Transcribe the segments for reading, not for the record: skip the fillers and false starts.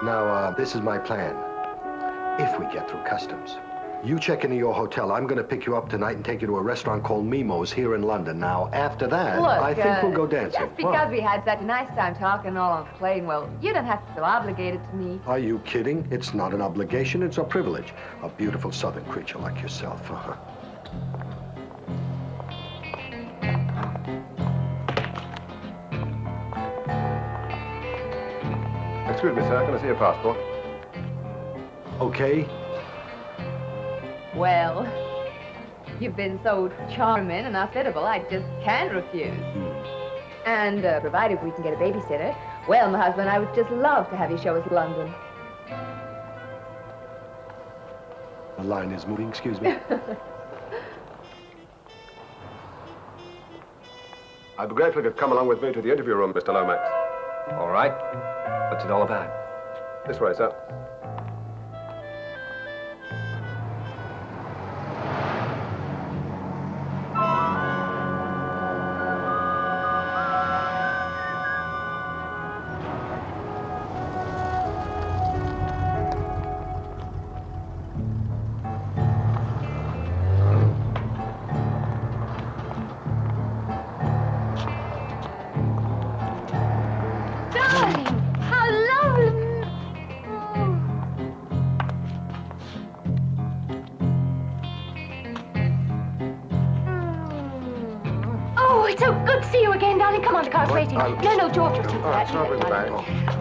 Now, this is my plan. If we get through customs, you check into your hotel. I'm going to pick you up tonight and take you to a restaurant called Mimo's here in London. Now, after that, Look, I think we'll go dancing. Just because we had such a nice time talking all on the plane, well, you don't have to feel obligated to me. Are you kidding? It's not an obligation, it's a privilege. A beautiful southern creature like yourself. Excuse me, sir. Can I see your passport? Okay. Well, you've been so charming and hospitable, I just can't refuse. And provided we can get a babysitter, well, my husband, I would just love to have you show us London. The line is moving, excuse me. I'd be grateful if you'd come along with me to the interview room, Mr. Lomax. All right. What's it all about? This way, sir. No, George will take that. It's not really bad.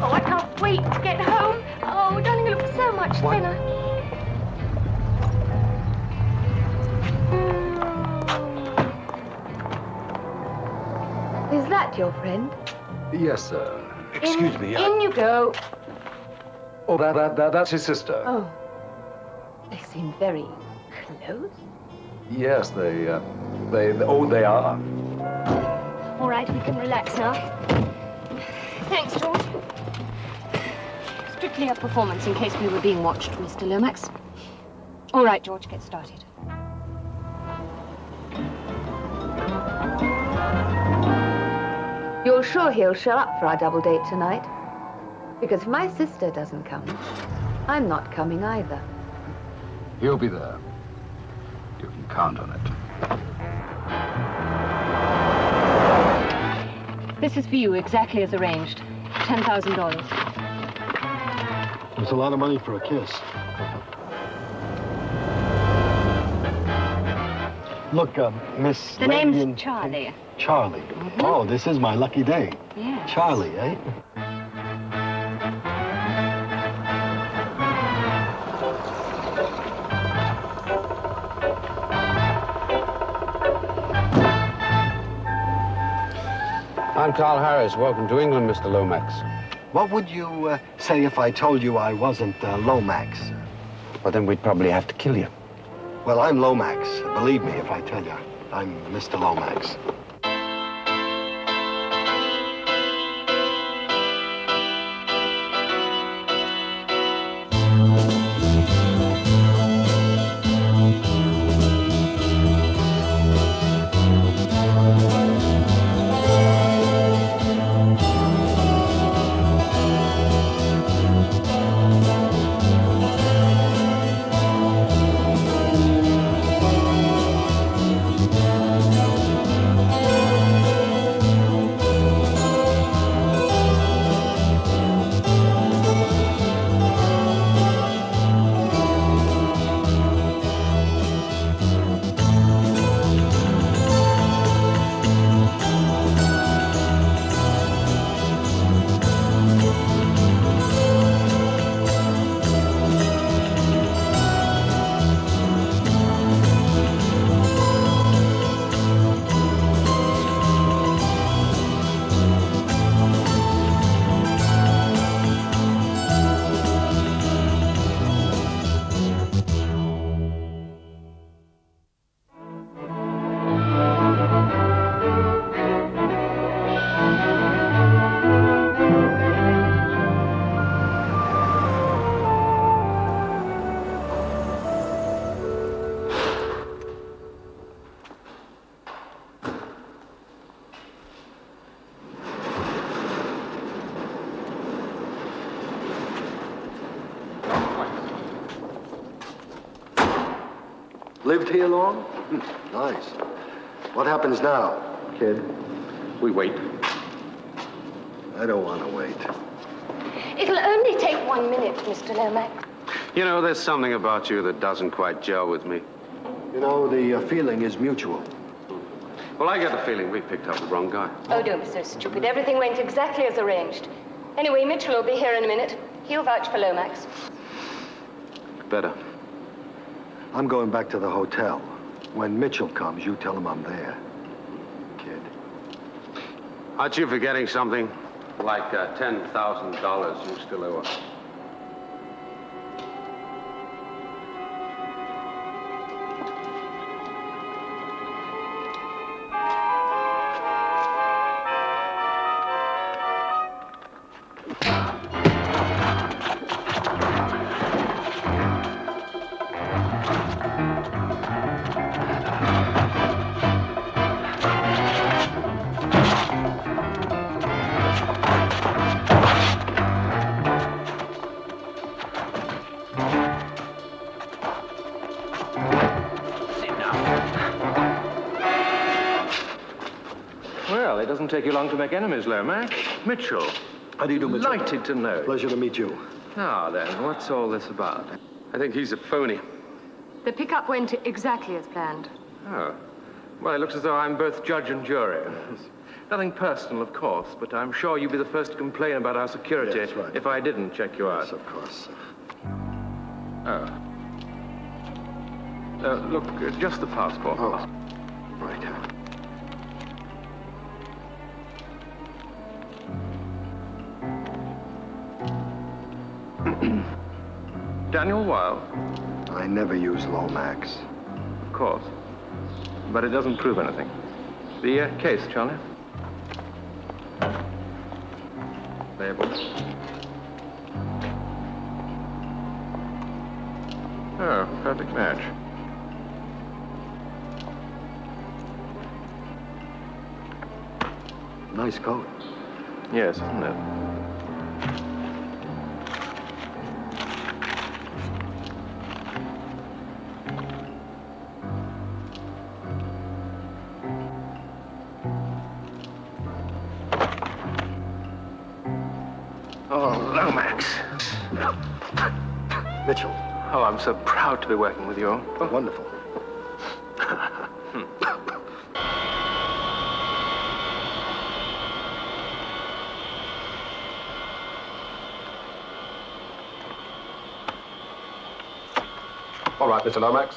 Oh, I can't wait to get home. Oh, darling, you look so much thinner. Is that your friend? Yes, sir. Excuse me. In you go. Oh, that's his sister. Oh, they seem very close. Yes, they are. All right, we can relax now. Thanks, George. Strictly a performance in case we were being watched, Mr. Lomax. All right, George, get started. You're sure he'll show up for our double date tonight? Because if my sister doesn't come, I'm not coming either. He'll be there. You can count on it. This is for you, exactly as arranged. $10,000. It's a lot of money for a kiss. Look, Miss... The name's Charlie. Charlie. Mm-hmm. Oh, this is my lucky day. Yeah. Charlie, eh? I'm Carl Harris. Welcome to England, Mr. Lomax. What would you say if I told you I wasn't Lomax? Well, then we'd probably have to kill you. Well, I'm Lomax. Believe me if I tell you. I'm Mr. Lomax. Lived here long? Nice. What happens now, kid? We wait. I don't want to wait. It'll only take 1 minute, Mr. Lomax. You know, there's something about you that doesn't quite gel with me. You know, the feeling is mutual. Well, I get the feeling we picked up the wrong guy. Oh, don't be so stupid. Everything went exactly as arranged. Anyway, Mitchell will be here in a minute. He'll vouch for Lomax. Better. I'm going back to the hotel. When Mitchell comes, you tell him I'm there. Kid. Aren't you forgetting something? Like $10,000 you still owe us. Well, it doesn't take you long to make enemies, Lomax. Mitchell. How do you do, Mitchell? Delighted to know. Pleasure to meet you. Now then, what's all this about? I think he's a phony. The pickup went exactly as planned. Oh. Well, it looks as though I'm both judge and jury. Nothing personal, of course, but I'm sure you'd be the first to complain about our security Yes, right. if I didn't check you out. Yes, of course. Oh. Look, just the passport. Oh, right. Daniel Weil, I never use Lomax. of course. But it doesn't prove anything. The case, Charlie. Label. Oh, perfect match. Nice coat. Yes, isn't it? Oh, Lomax. Mitchell. Oh, I'm so proud to be working with you. Oh, Wonderful. All right, Mr. Lomax.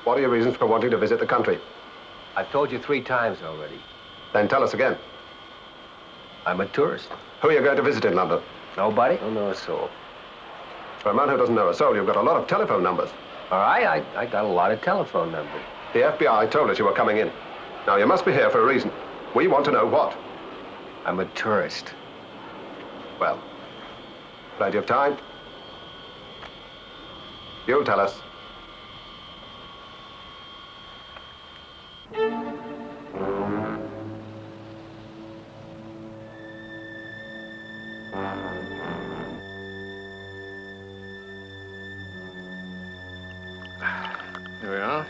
What are your reasons for wanting to visit the country? I've told you 3 times already. Then tell us again. I'm a tourist. Who are you going to visit in London? Nobody? Don't know a soul. For a man who doesn't know a soul, you've got a lot of telephone numbers. All right, I got a lot of telephone numbers. The FBI told us you were coming in. Now, you must be here for a reason. We want to know what. I'm a tourist. Well, plenty of time. You'll tell us. Here we are.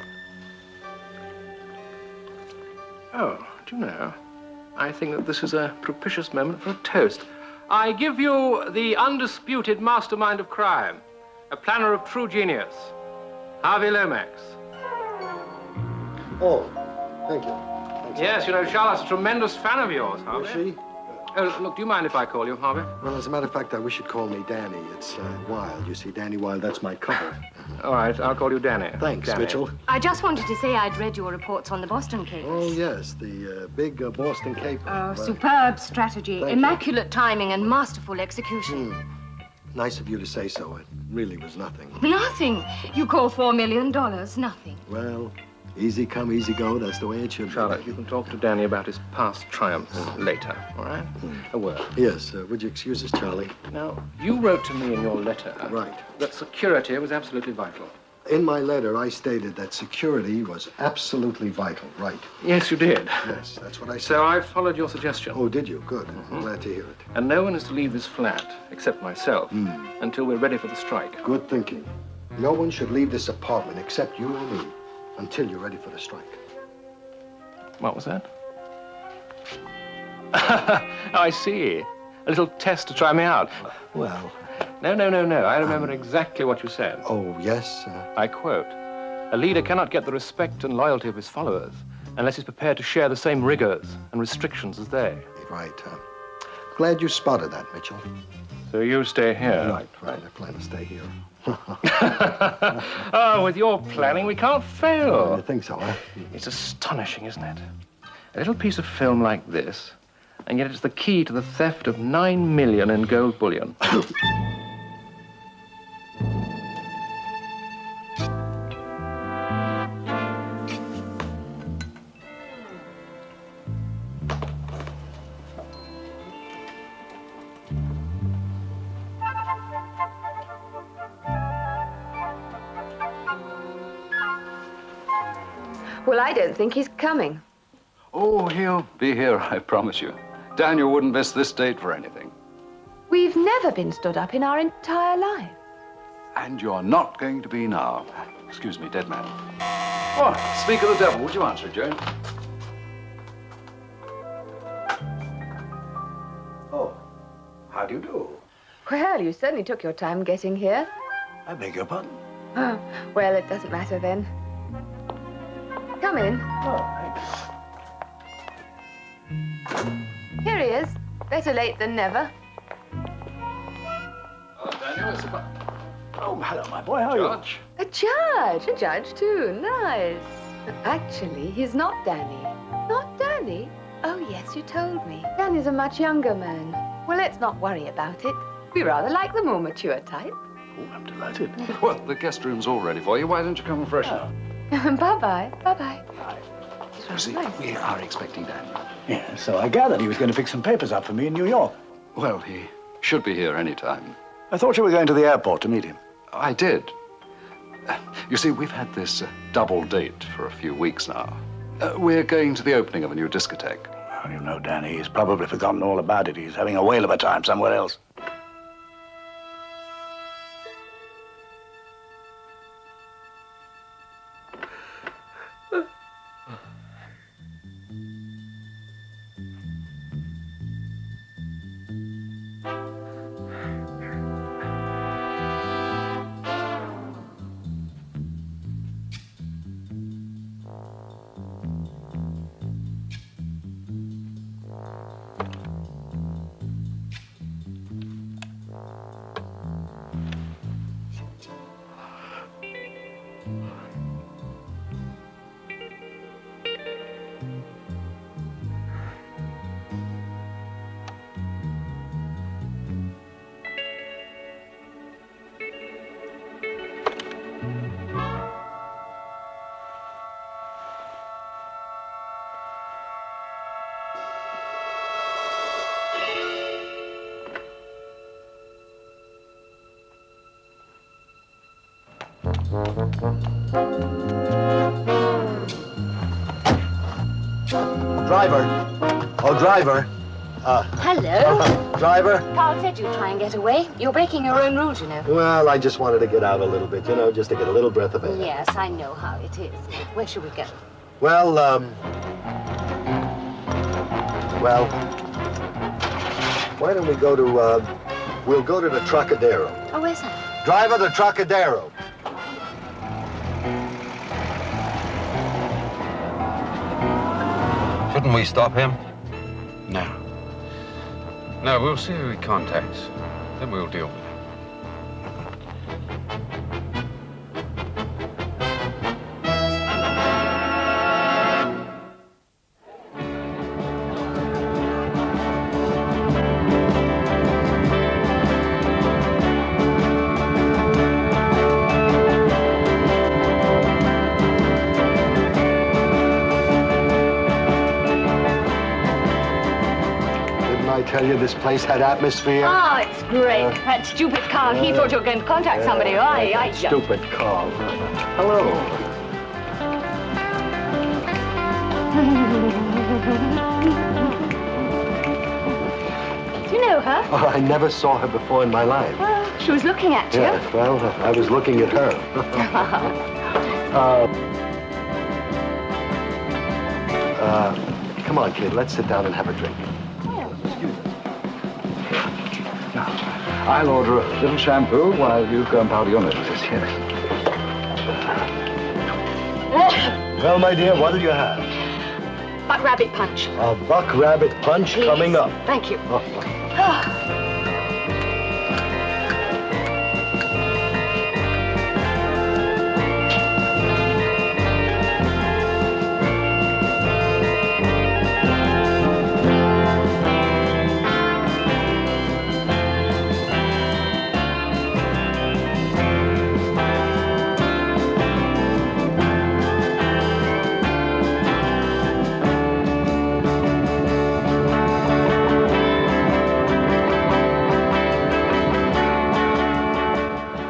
Oh, do you know, I think that this is a propitious moment for a toast. I give you the undisputed mastermind of crime, a planner of true genius, Harvey Lomax. Oh, thank you. Thanks. Yes, you know, Charlotte's a tremendous fan of yours, Harvey. Is she? Oh, look, do you mind if I call you Harvey? Well, as a matter of fact, I wish you'd call me Danny. It's Wilde. You see, Danny Wilde, that's my cover. All right, I'll call you Danny. Thanks, Danny. Mitchell. I just wanted to say I'd read your reports on the Boston case. Oh, yes, the big Boston caper. Oh, superb strategy, Thank you. immaculate timing, and masterful execution. Nice of you to say so. It really was nothing. Nothing. You call $4 million nothing. Well, easy come, easy go. That's the way it should Charlotte, be. you can talk to Danny about his past triumphs later, all right? A word. Yes, would you excuse us, Charlie? Now, you wrote to me in your letter Right. that security was absolutely vital. In my letter, I stated that security was absolutely vital. Right. Yes, you did. Yes, that's what I said. So I followed your suggestion. Oh, did you? Good. I'm glad to hear it. And no one is to leave this flat, except myself, until we're ready for the strike. Good thinking. No one should leave this apartment except you or me. Until you're ready for the strike. What was that? I see. A little test to try me out. Well... No. I remember exactly what you said. Oh, yes? I quote, "A leader cannot get the respect and loyalty of his followers unless he's prepared to share the same rigors and restrictions as they." Right. Glad you spotted that, Mitchell. So you stay here. Right. I plan to stay here. Oh, with your planning, we can't fail. You think so, huh? It's astonishing, isn't it? A little piece of film like this, and yet it's the key to the theft of 9 million in gold bullion. Well, I don't think he's coming. Oh, he'll be here, I promise you. Daniel wouldn't miss this date for anything. We've never been stood up in our entire life. And you're not going to be now. Excuse me, dead man. Oh, speak of the devil. Would you answer it, Joan? Oh, how do you do? Well, you certainly took your time getting here. I beg your pardon? Oh, well, it doesn't matter then. Come in. Oh, thanks. Here he is. Better late than never. Daniel, it's about... Oh, hello, my boy. How are you? Judge. A judge too. Nice. Actually, he's not Danny. Not Danny? Oh, yes, you told me. Danny's a much younger man. Well, let's not worry about it. We rather like the more mature type. Oh, I'm delighted. Well, the guest room's all ready for you. Why don't you come and freshen up? Bye-bye. Bye-bye. You see, we are expecting Daniel. Yeah, so I gathered he was going to pick some papers up for me in New York. Well, he should be here any time. I thought you were going to the airport to meet him. I did. You see, we've had this double date for a few weeks now. We're going to the opening of a new discotheque. Well, you know, Danny, he's probably forgotten all about it. He's having a whale of a time somewhere else. Driver. Oh, driver. Hello. Driver. Carl said you'd try and get away. You're breaking your own rules, you know. Well, I just wanted to get out a little bit, you know, just to get a little breath of air. Yes, I know how it is. Where should we go? Well, why don't we go to, we'll go to the Trocadero. Oh, where's that? Driver, the Trocadero. Shouldn't we stop him? No. No, we'll see who he contacts. Then we'll deal with it. Tell you this place had atmosphere. Oh, it's great. That stupid Carl, he thought you were going to contact somebody. Stupid Carl. Hello. Do you know her? Oh, I never saw her before in my life. Well, she was looking at you. Yeah, well, I was looking at her. Come on, kid, let's sit down and have a drink. I'll order a little shampoo while you go and powder your noses. Yes. Well, my dear, what did you have? Buck rabbit punch. A buck rabbit punch Please. coming up. Thank you.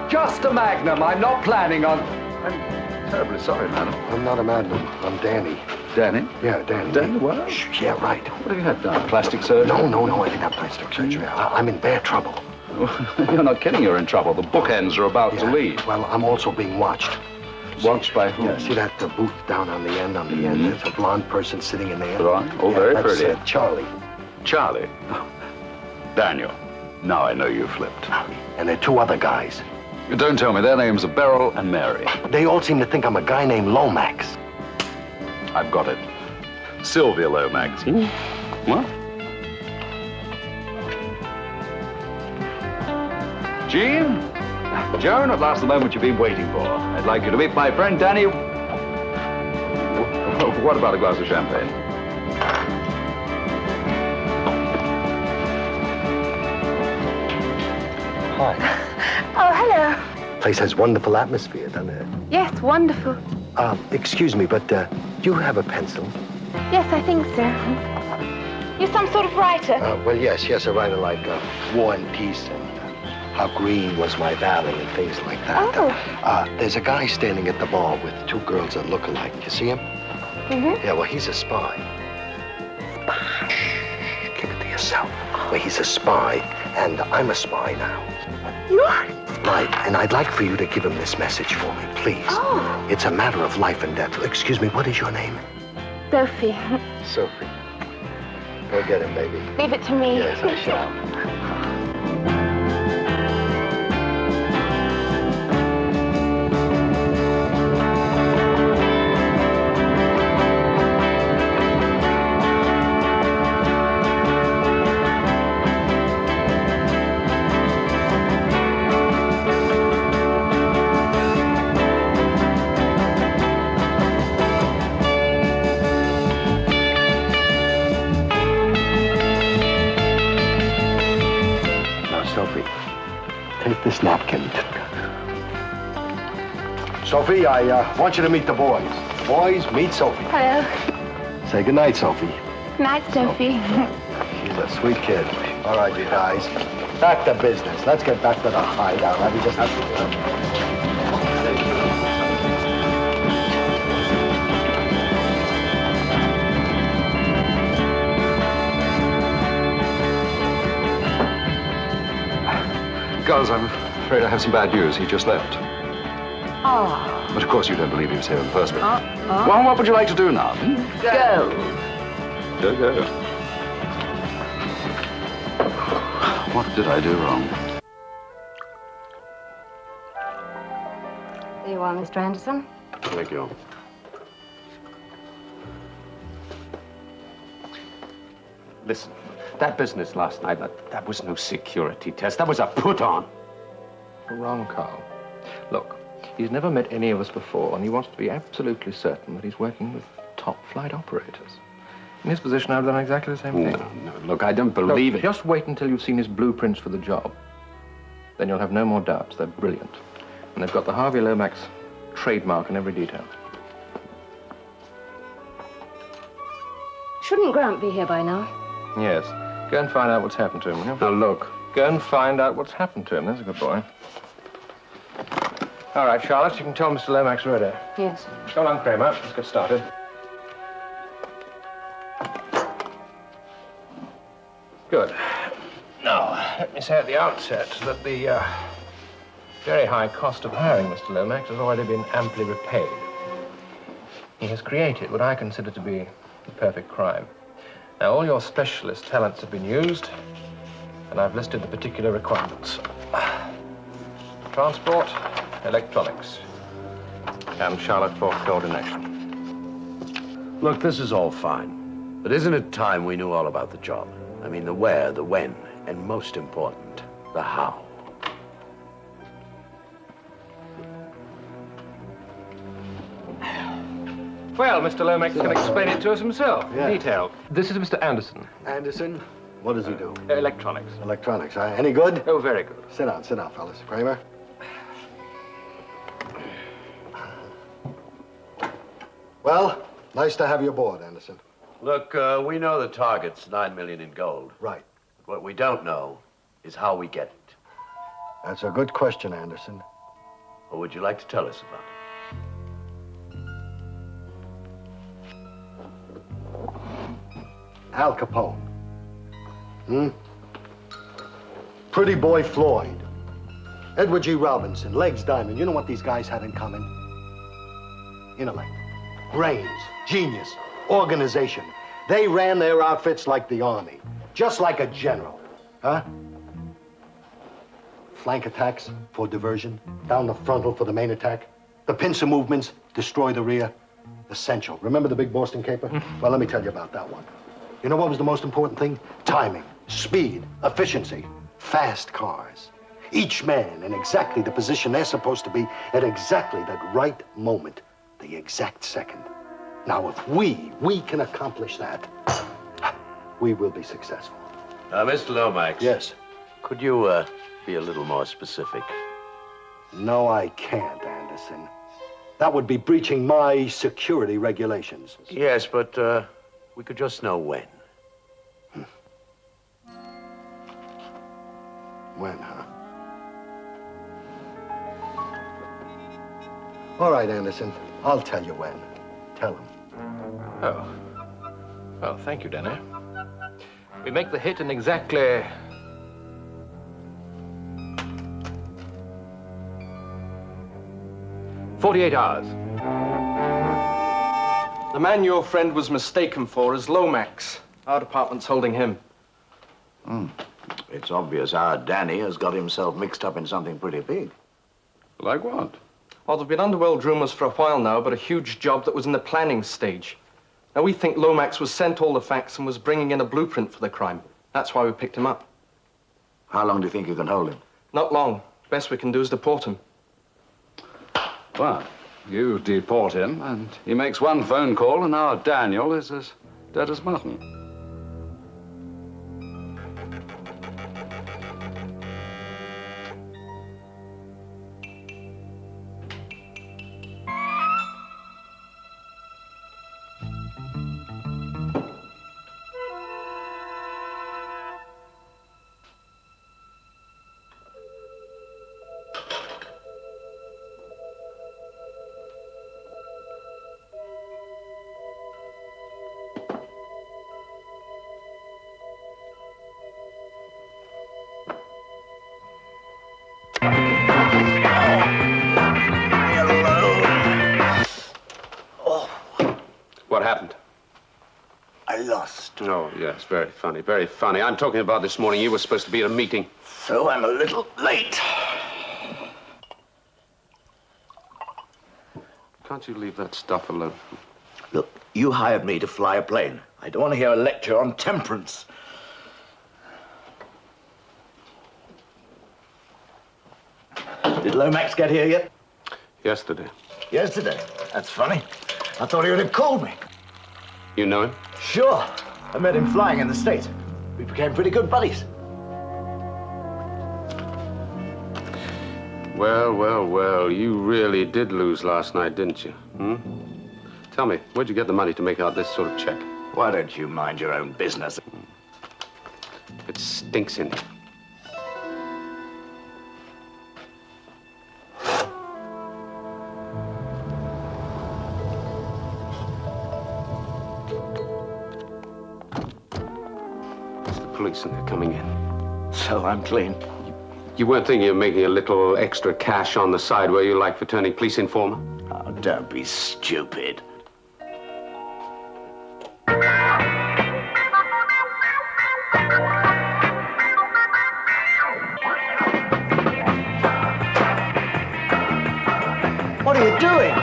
Just a Magnum. I'm not planning on... I'm terribly sorry, madam. I'm not a madman. I'm Danny. Danny? Yeah, Danny. Danny what? Shh, yeah, right. What have you had done? Plastic surgery? No, I didn't have plastic surgery. I'm in bad trouble. You're not kidding, you're in trouble. The bookends are about to leave. Well, I'm also being watched. Watched by whom? Yeah, see that booth down on the end, There's a blonde person sitting in there. Right. Oh, very that's, pretty. Charlie. Charlie. Daniel. Now I know you flipped. And there are two other guys. Don't tell me. Their names are Beryl and Mary. They all seem to think I'm a guy named Lomax. I've got it. Sylvia Lomax. What? Jean? Joan, at last the moment you've been waiting for. I'd like you to meet my friend Danny. What about a glass of champagne? Hi. Oh, hello. Place has wonderful atmosphere, doesn't it? Yes, wonderful. Excuse me, but do you have a pencil? Yes, I think so. You're some sort of writer. Well, yes, a writer like War and Peace and How Green Was My Valley and things like that. Oh. There's a guy standing at the bar with two girls that look alike. You see him? Mm-hmm. Yeah, well, he's a spy. Spy? Shh, keep it to yourself. Well, he's a spy, and I'm a spy now. You are? Right, and I'd like for you to give him this message for me, please. Oh. It's a matter of life and death. Excuse me, what is your name? Sophie. Sophie. Go get him, baby. Leave it to me. Yes, I shall. Sophie, take this napkin. Sophie, I want you to meet the boys. Boys, meet Sophie. Hello. Say goodnight, Sophie. Night, Sophie. She's a sweet kid. All right, you guys. Back to business. Let's get back to the hideout. Let me just have Girls, I'm afraid I have some bad news. He just left. Oh. But of course you don't believe he was here in the first place. Well, what would you like to do now? Go. Go. What did I do wrong? There you are, Mr. Anderson. Thank you. Listen, that business last night, that was no security test. That was a put-on. You're wrong, Carl. Look, he's never met any of us before, and he wants to be absolutely certain that he's working with top-flight operators. In his position, I've done exactly the same thing. No, look, I don't believe it. Just wait until you've seen his blueprints for the job. Then you'll have no more doubts. They're brilliant. And they've got the Harvey Lomax trademark in every detail. Shouldn't Grant be here by now? Yes. Go and find out what's happened to him, will you? Now, look. Go and find out what's happened to him. There's a good boy. All right, Charlotte, you can tell Mr. Lomax we're there. Yes. So long, Kramer. Let's get started. Good. Now, let me say at the outset that the very high cost of hiring Mr. Lomax has already been amply repaid. He has created what I consider to be the perfect crime. Now, all your specialist talents have been used, and I've listed the particular requirements. Transport, electronics, and Charlotte for coordination. Look, this is all fine. But isn't it time we knew all about the job? I mean, the where, the when, and most important, the how. Well, Mr. Lomax can explain it to us himself, Yeah. in detail. This is Mr. Anderson. Anderson, what does he do? Electronics. Electronics, huh? Any good? Oh, very good. Sit down, fellas. Kramer? Well, nice to have you aboard, Anderson. Look, we know the target's $9 million in gold. Right. What we don't know is how we get it. That's a good question, Anderson. Or would you like to tell us about it? Al Capone. Pretty Boy Floyd. Edward G. Robinson, Legs Diamond. You know what these guys had in common? Intellect, brains, genius, organization. They ran their outfits like the army, just like a general. Huh? Flank attacks for diversion, down the frontal for the main attack. The pincer movements, destroy the rear. Essential. Remember the big Boston caper? Well, let me tell you about that one. You know what was the most important thing? Timing, speed, efficiency, fast cars. Each man in exactly the position they're supposed to be at exactly that right moment, the exact second. Now, if we can accomplish that, we will be successful. Mr. Lomax. Yes. Could you, be a little more specific? No, I can't, Anderson. That would be breaching my security regulations. Yes, but, we could just know when. When, huh? All right, Anderson. I'll tell you when. Tell him. Oh. Well, thank you, Danny. We make the hit in exactly... ...48 hours. The man your friend was mistaken for is Lomax. Our department's holding him. It's obvious our Danny has got himself mixed up in something pretty big. Like what? Well, there've been underworld rumors for a while now about a huge job that was in the planning stage. Now, we think Lomax was sent all the facts and was bringing in a blueprint for the crime. That's why we picked him up. How long do you think you can hold him? Not long. Best we can do is deport him. Well, you deport him, and he makes one phone call, and our Daniel is as dead as mutton. What happened? I lost. Oh, yes, very funny, very funny. I'm talking about this morning. You were supposed to be at a meeting. So I'm a little late. Can't you leave that stuff alone? Look, you hired me to fly a plane. I don't want to hear a lecture on temperance. Did Lomax get here yet? Yesterday. Yesterday. That's funny. I thought he would have called me. You know him? Sure. I met him flying in the States. We became pretty good buddies. Well, well, well, you really did lose last night, didn't you? Tell me, where'd you get the money to make out this sort of check? Why don't you mind your own business? It stinks in here. It's the police and they're coming in. So I'm clean. You weren't thinking of making a little extra cash on the side, were you, like for turning police informer? Oh, don't be stupid. What are you doing?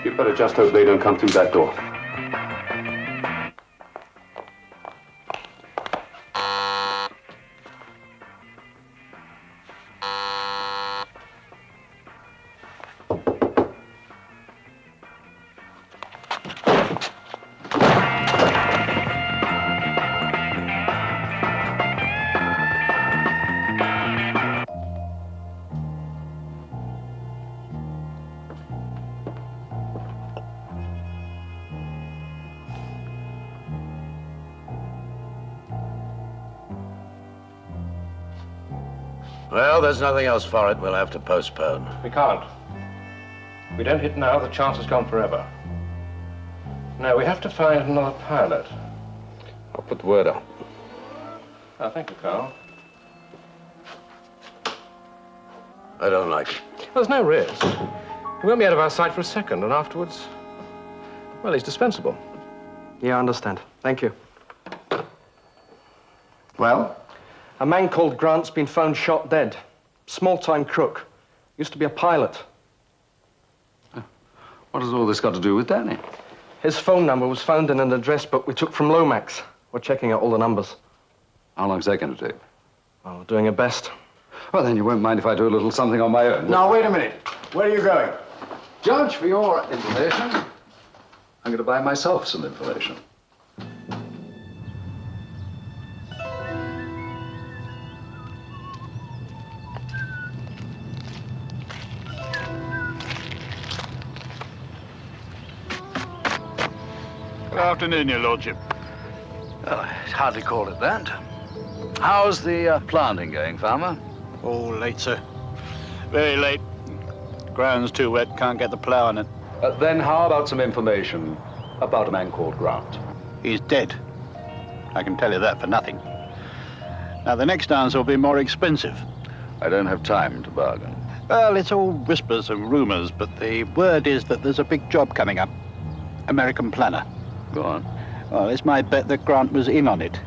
You better just hope they don't come through that door. Well, there's nothing else for it. We'll have to postpone. We can't. If we don't hit now, the chance has gone forever. No, we have to find another pilot. I'll put the word out. Oh, thank you, Carl. I don't like it. There's no risk. We won't be out of our sight for a second, and afterwards, well, he's dispensable. Yeah, I understand. Thank you. Well? A man called Grant's been found shot dead. Small-time crook. Used to be a pilot. What has all this got to do with Danny? His phone number was found in an address book we took from Lomax. We're checking out all the numbers. How long's that going to take? Well, we're doing our best. Well, then you won't mind if I do a little something on my own. Now, wait a minute. Where are you going? Judge, for your information, I'm going to buy myself some information. Good afternoon, Your Lordship. Well, I'd hardly call it that. How's the Planting going, farmer? Oh, late, sir. Very late. Ground's too wet, can't get the plough on it. Then how about some information about a man called Grant? He's dead. I can tell you that for nothing. Now, the next answer will be more expensive. I don't have time to bargain. Well, it's all whispers and rumors, but the word is that there's a big job coming up. American planner. Go on. Well, it's my bet that Grant was in on it.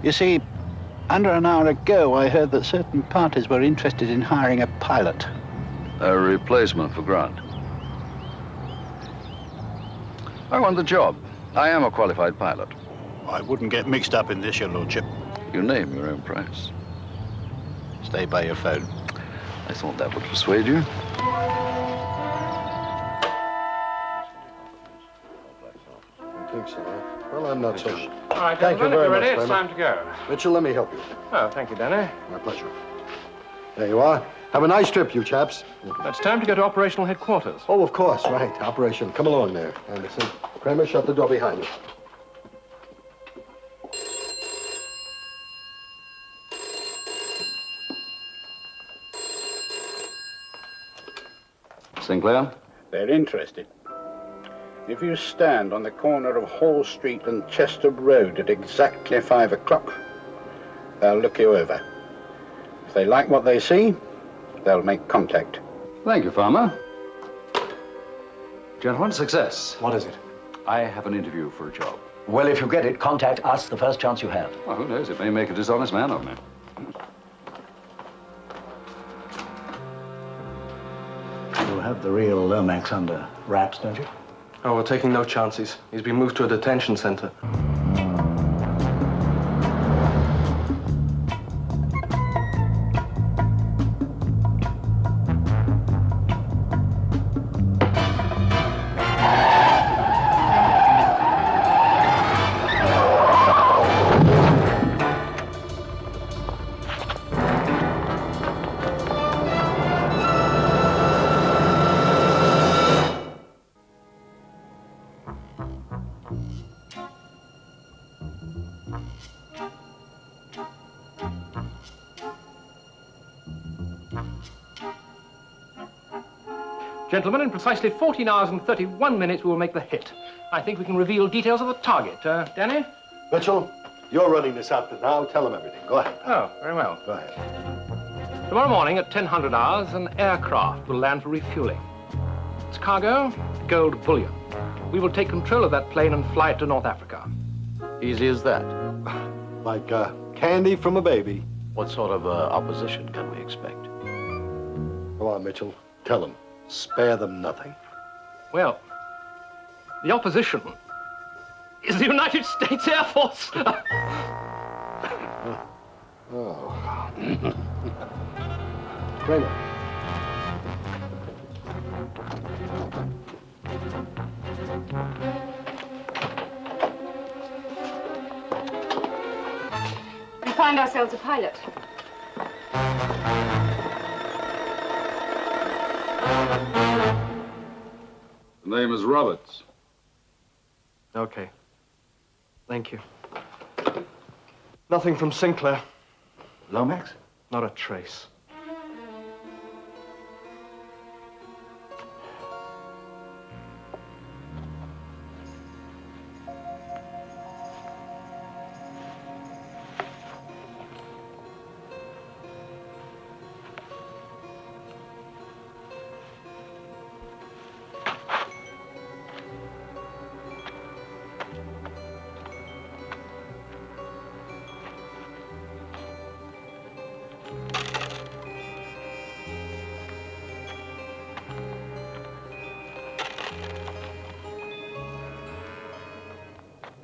You see, under an hour ago, I heard that certain parties were interested in hiring a pilot. A replacement for Grant. I want the job. I am a qualified pilot. I wouldn't get mixed up in this, Your Lordship. You name your own price. Stay by your phone. I thought that would persuade you. I think so. Well, I'm not so sure. All right, Thank you gentlemen, if very you're much, ready, it's Kramer. time to go. Mitchell, let me help you. Oh, thank you, Danny. My pleasure. There you are. Have a nice trip, you chaps. It's time to go to operational headquarters. Oh, of course, right. Operation. Come along there, Anderson. Kramer, shut the door behind you. Sinclair? They're interested. If you stand on the corner of Hall Street and Chester Road at exactly 5 o'clock, they'll look you over. If they like what they see, they'll make contact. Thank you, farmer. Gentlemen, success. What is it? I have an interview for a job. Well, if you get it, contact us the first chance you have. Well, who knows? It may make a dishonest man of me. You have the real Lomax under wraps, don't you? Oh, we're taking no chances. He's been moved to a detention center. Gentlemen, in precisely 14 hours and 31 minutes, we will make the hit. I think we can reveal details of the target. Danny? Mitchell, you're running this outfit now. Tell them everything. Go ahead. Oh, very well. Go ahead. Tomorrow morning at 1000 hours, an aircraft will land for refueling. its cargo, gold bullion. We will take control of that plane and fly it to North Africa. Easy as that. Like candy from a baby. What sort of opposition can we expect? Go on, Mitchell. Tell them. Spare them nothing. Well, the opposition is the United States Air Force. Oh. Kramer. We find ourselves a pilot. The name is Roberts. Okay. Thank you. Nothing from Sinclair. Lomax? Not a trace.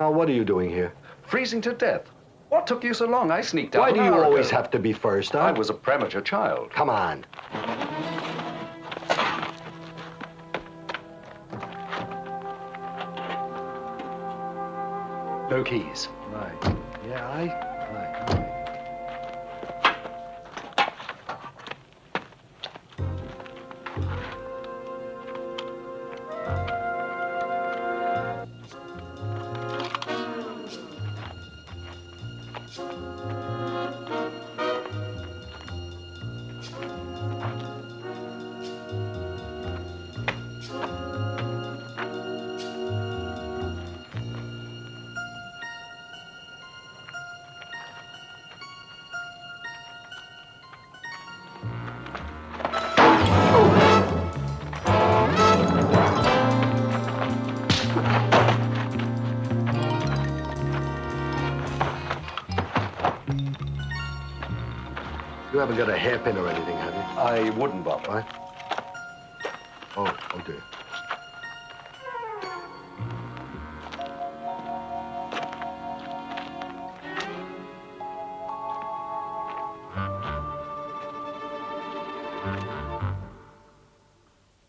Now, what are you doing here? Freezing to death. What took you so long? I sneaked out. Why an do you hour always ago. have to be first, huh? I was a premature child. Come on. No keys. Right. Yeah, right. You haven't got a hairpin or anything, have you? I wouldn't bother. What? Oh dear.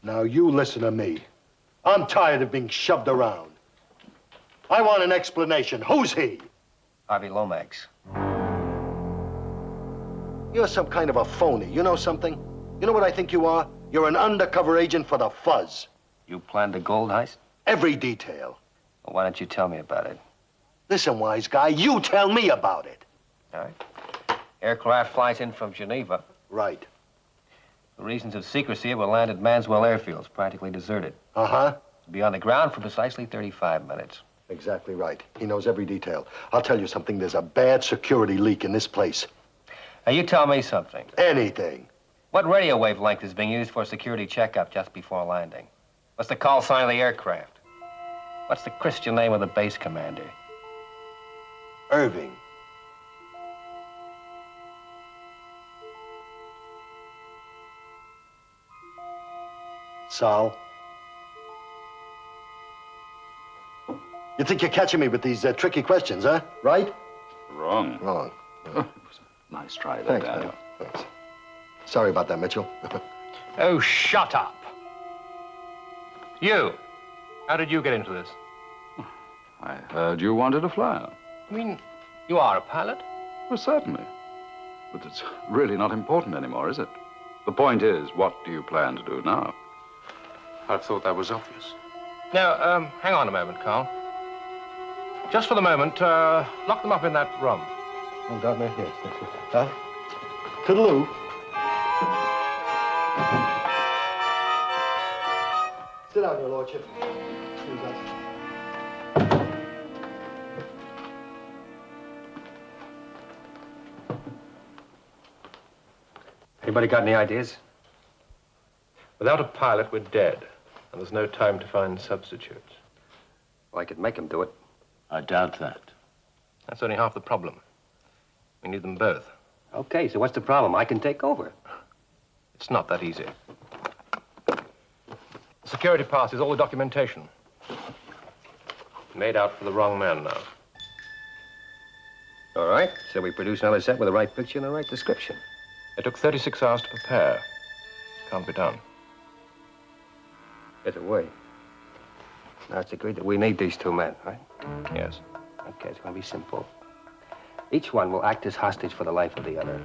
Now you listen to me. I'm tired of being shoved around. I want an explanation. Who's he? Harvey Lomax. You're some kind of a phony. You know something? You know what I think you are? You're an undercover agent for the fuzz. You planned a gold heist? Every detail. Well, why don't you tell me about it? Listen, wise guy, you tell me about it. All right. Aircraft flies in from Geneva. Right. For reasons of secrecy, it will land at Manswell Airfield, practically deserted. Uh-huh. It'll be on the ground for precisely 35 minutes. Exactly right. He knows every detail. I'll tell you something. There's a bad security leak in this place. Now, you tell me something. Anything. What radio wavelength is being used for security checkup just before landing? What's the call sign of the aircraft? What's the Christian name of the base commander? Irving. Sal. You think you're catching me with these tricky questions, huh? Right? Wrong. Wrong. Nice try there, Thanks, Daniel. man. Thanks. Sorry about that, Mitchell. Oh, shut up. You. How did you get into this? I heard you wanted a flyer. I mean, you are a pilot? Well, certainly. But it's really not important anymore, is it? The point is, what do you plan to do now? I thought that was obvious. Now, hang on a moment, Carl. Just for the moment, lock them up in that room. Oh, God, no, yes. Huh? Toodaloo. Sit down, your lordship. Excuse us. Anybody got any ideas? Without a pilot, we're dead. And there's no time to find substitutes. Well, I could make him do it. I doubt that. That's only half the problem. We need them both. Okay, so what's the problem? I can take over. It's not that easy. The security pass is all the documentation. Made out for the wrong man now. All right, so we produce another set with the right picture and the right description. It took 36 hours to prepare. Can't be done. Get away. Now it's agreed that we need these two men, right? Yes. Okay, it's going to be simple. Each one will act as hostage for the life of the other.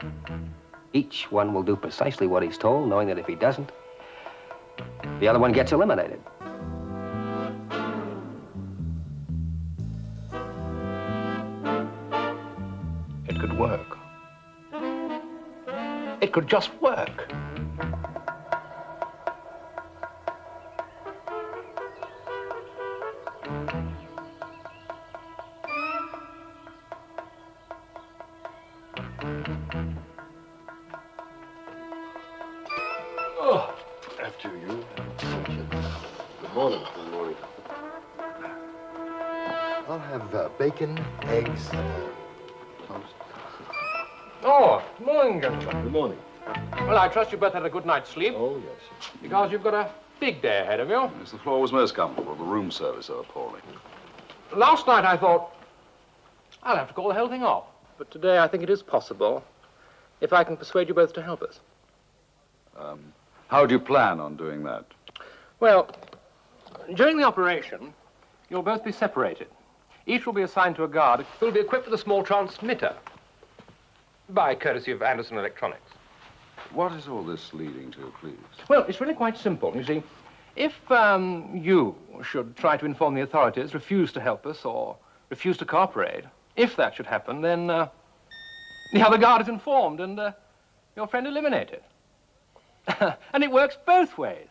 Each one will do precisely what he's told, knowing that if he doesn't, the other one gets eliminated. It could work. It could just work. Oh, after you. Good morning. Good morning. I'll have bacon, eggs, toast. Oh, good morning, gentlemen. Good morning. Well, I trust you both had a good night's sleep. Oh, yes. Because you've got a big day ahead of you. Yes, the floor was most comfortable. The room service so appalling. Last night I thought, I'll have to call the whole thing off. But today I think it is possible, if I can persuade you both to help us. How do you plan on doing that? Well, during the operation, you'll both be separated. Each will be assigned to a guard who will be equipped with a small transmitter, by courtesy of Anderson Electronics. What is all this leading to, please? Well, it's really quite simple. You see, if you should try to inform the authorities, refuse to help us, or refuse to cooperate, if that should happen, then the other guard is informed and your friend eliminated. And it works both ways.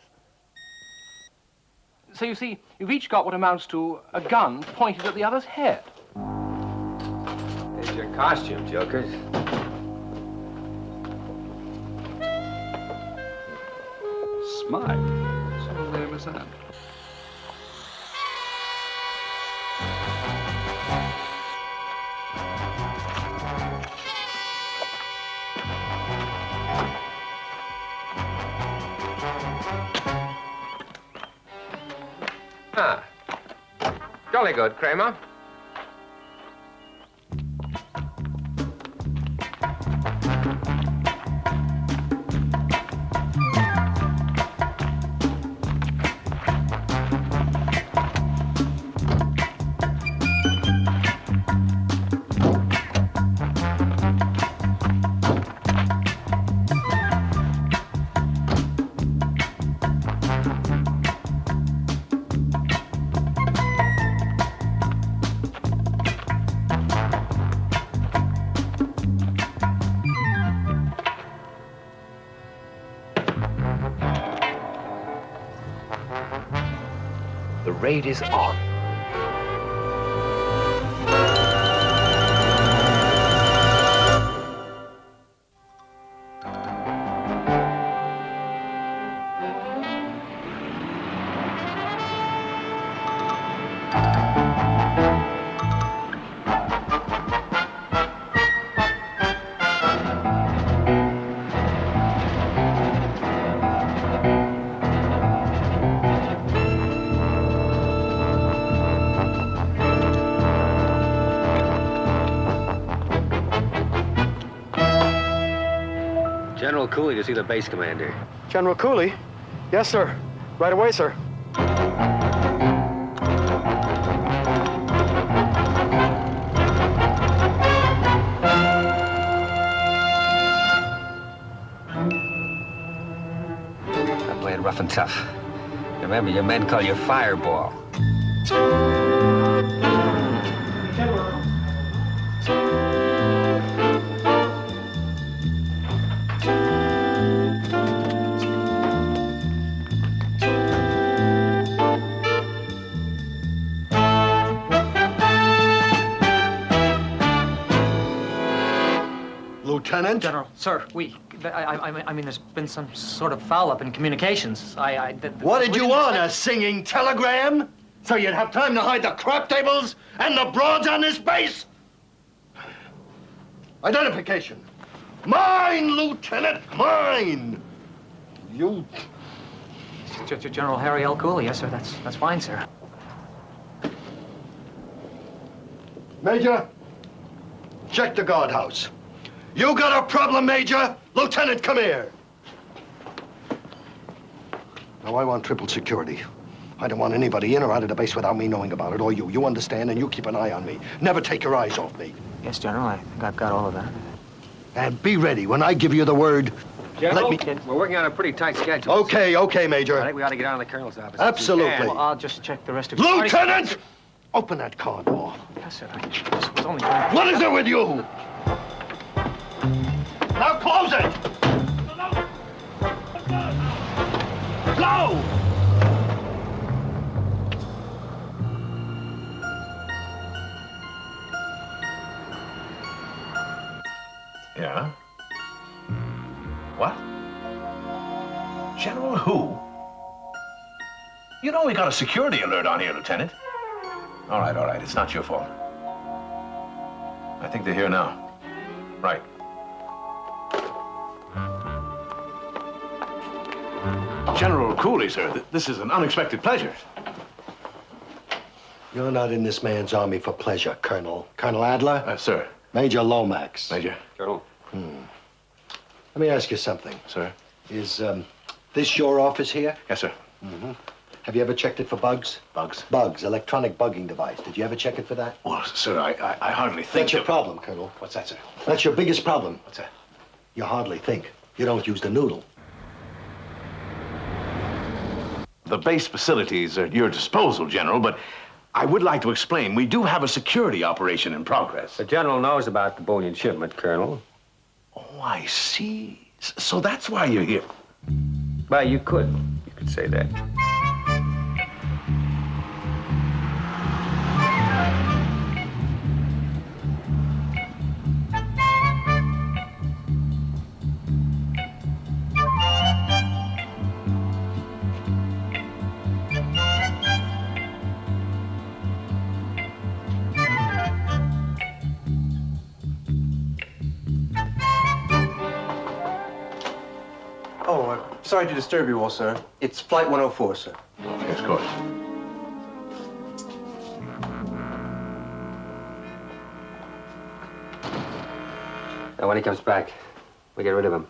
So you see, you've each got what amounts to a gun pointed at the other's head. Here's your costume, jokers. Smile. What sort of name is that? Ah, jolly good, Kramer. The raid is on. General Cooley to see the base commander. General Cooley? Yes, sir. Right away, sir. Stop playing rough and tough. Remember, your men call you Fireball. Lieutenant? General, sir, we I mean, there's been some sort of foul-up in communications. What did you want, a singing telegram? So you'd have time to hide the crap tables and the broads on this base? Identification. Mine, Lieutenant, mine! You... General Harry L. Cooley, yes, sir. That's fine, sir. Major, check the guardhouse. You got a problem, Major? Lieutenant, come here. Now, I want triple security. I don't want anybody in or out of the base without me knowing about it, or you. You understand, and you keep an eye on me. Never take your eyes off me. Yes, General, I think I've got all of that. And be ready. When I give you the word, General, we're working on a pretty tight schedule. Okay, Major. I think we ought to get on to the colonel's office. Absolutely. Well, I'll just check the rest of Lieutenant! Open that car door. Yes, sir. I just was only going to... What is it with you? Now close it! Close! Yeah? What? General who? You know we got a security alert on here, Lieutenant. All right. It's not your fault. I think they're here now. Right. General Cooley, sir, this is an unexpected pleasure. You're not in this man's army for pleasure, Colonel. Colonel Adler? Sir. Major Lomax. Major. Colonel. Let me ask you something. Sir. Is this your office here? Yes, sir. Mm-hmm. Have you ever checked it for bugs? Bugs? Bugs, electronic bugging device. Did you ever check it for that? Well, sir, I hardly think That's your problem, Colonel. What's that, sir? That's your biggest problem. What's that? You hardly think. You don't use the noodle. The base facilities are at your disposal, General, but I would like to explain. We do have a security operation in progress. The general knows about the bullion shipment, Colonel. Oh, I see. So that's why you're here. Well, you could say that. Sorry to disturb you all, sir. It's Flight 104, sir. Yes, of course. Now, when he comes back, we get rid of him.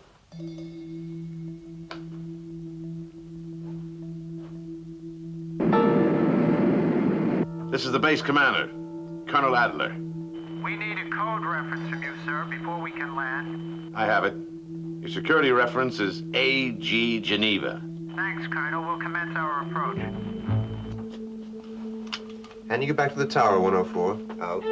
This is the base commander, Colonel Adler. We need a code reference from you, sir, before we can land. I have it. Your security reference is AG Geneva. Thanks, Colonel. We'll commence our approach. And you get back to the tower, 104. Out.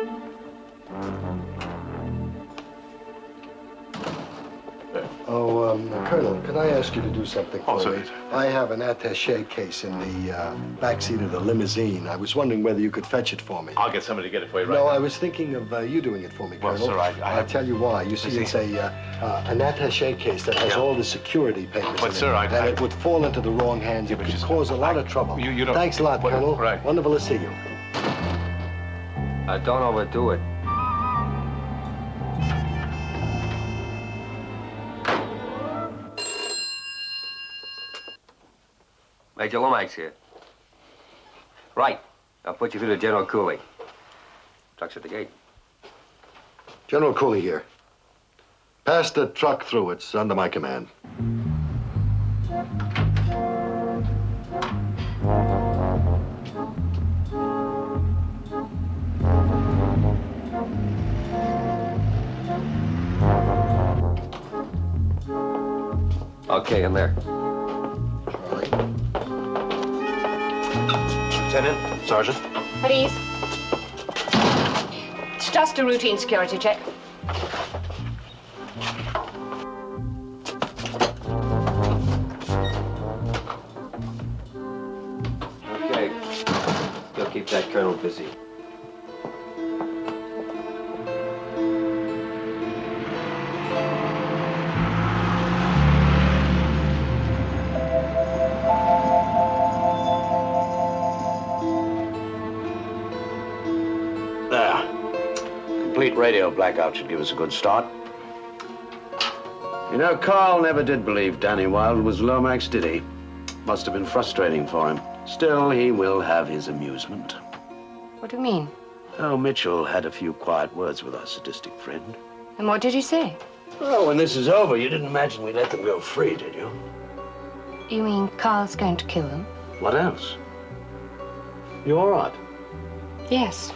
Colonel, could I ask you to do something for sir. me? I have an attaché case in the back seat of the limousine. I was wondering whether you could fetch it for me. I'll get somebody to get it for you right No, now. I was thinking of you doing it for me, Well, Colonel. sir, I'll tell you why. You see, it's an attaché case that has all the security papers But, in sir, it. And it would fall into the wrong hands. It could cause a lot of trouble. You don't... Thanks a lot, Colonel. Right. Wonderful to see you. Don't overdo it. Major Lomax here. Right. I'll put you through to General Cooley. Truck's at the gate. General Cooley here. Pass the truck through. It's under my command. Okay, in there. Lieutenant, Sergeant. Please. It's just a routine security check. Okay. You'll keep that colonel busy. complete radio blackout should give us a good start. You know, Carl never did believe Danny Wilde was Lomax, did he? Must have been frustrating for him. Still, he will have his amusement. What do you mean? Oh, Mitchell had a few quiet words with our sadistic friend. And what did you say? Well, when this is over, you didn't imagine we'd let them go free, did you? You mean Carl's going to kill them? What else? You all right? Yes.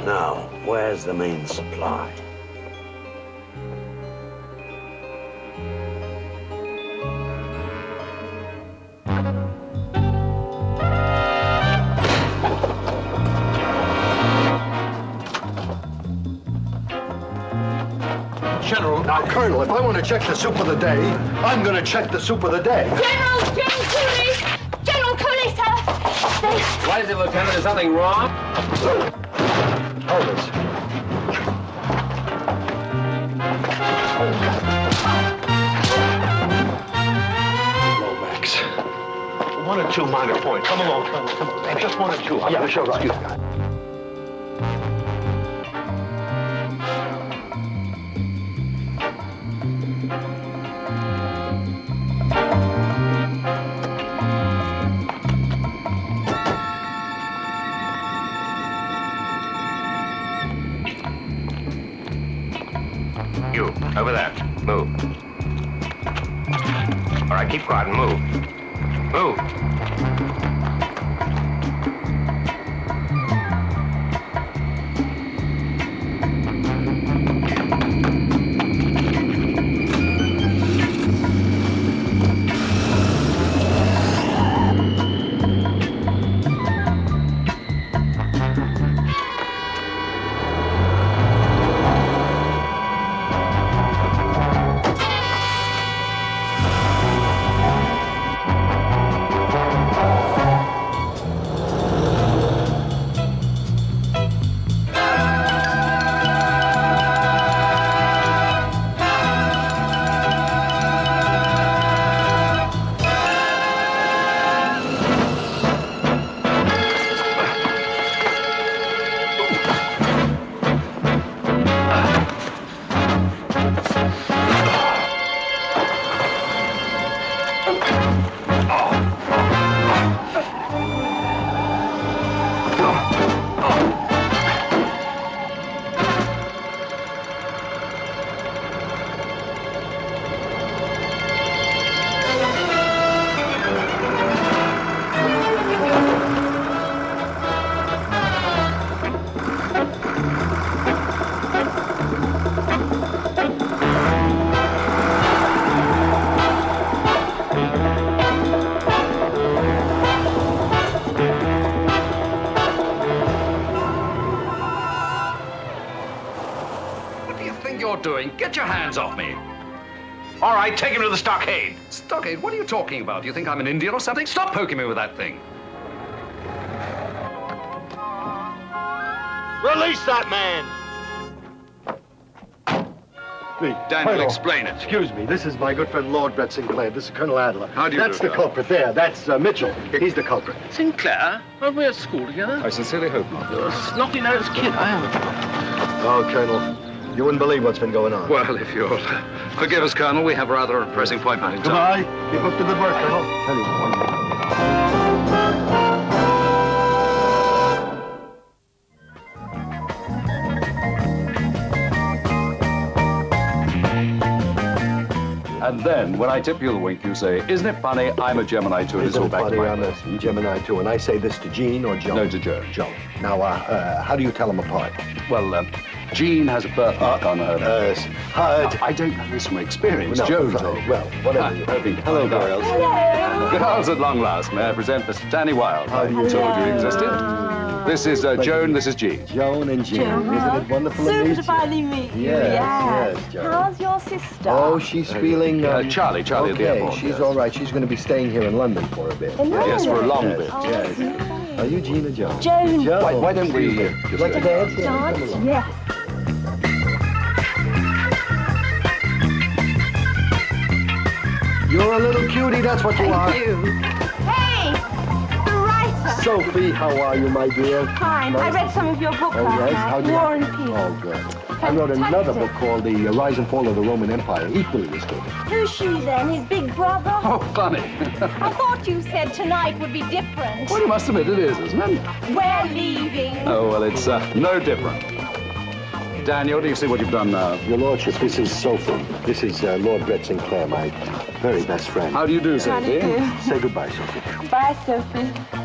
Now, where's the main supply? General. Now, Colonel, if I want to check the soup of the day, I'm going to check the soup of the day. General Cooley! General Cooley, sir! What is it, Lieutenant? There's nothing wrong? Hold it. Lomax. One or two minor points. Come along, Colonel. Come on. Just one or two. Yeah, sure, right. You, over there. Move. All right, keep quiet and move. Move. Doing? Get your hands off me. All right, take him to the stockade. Stockade? What are you talking about? Do you think I'm an Indian or something? Stop poking me with that thing. Release that man! Me. Daniel, Colonel, explain it. Excuse me, this is my good friend Lord Brett Sinclair. This is Colonel Adler. How do you That's do, the Colonel? culprit there. That's Mitchell. He's the culprit. Sinclair? Weren't we at school together? I sincerely hope not. You're a snotty-nosed kid, I am. Oh, Colonel, you wouldn't believe what's been going on. Well, if you'll forgive us, Colonel, we have rather a pressing appointment in town. Goodbye. Keep up the good work, Colonel. Tell you one thing. And then, when I tip you the wink, you say, isn't it funny? I'm a Gemini too. It's all Isn't it back to funny? my I'm place. a Gemini, too. And I say this to Jean or Joan? No, to Joan. Joan. Now, how do you tell them apart? Well, Jean has a birthmark on her. I don't know this from experience. No, Joan fine. told me. Well, whatever you Hello, girls. Girls at long last, may I present Mr. Danny Wilde. I told you he existed. This is Joan, this is Jean. Joan and Jean. Joan. Isn't it wonderful to meet you? Super to finally meet you. Yes, Yes. yes, Joan. How's your sister? Oh, she's feeling... Charlie at the okay, airport. she's yes. all right. She's going to be staying here in London for a bit. In Yes, for a long Yes, bit. yes. Are you Jean or Joan? Joan. Why don't we just like to dance? Yeah, Dance? come along. Yes. You're a little cutie, that's what you are. Thank you. Hey, the writer. Sophie, how are you, my dear? Fine. I read some of your book last night. How'd you War like and it? Peace. Oh, good. I wrote another book called The Rise and Fall of the Roman Empire, equally as good. Who's she then? His big brother? Oh, funny. I thought you said tonight would be different. Well, you must admit it is, isn't it? We're leaving. Oh, well, it's no different. Daniel, do you see what you've done now? Your Lordship, this is Sophie. This is Lord Brett Sinclair, my very best friend. How do you do, How do you Sophie? do? Say goodbye, Sophie. Bye, Sophie.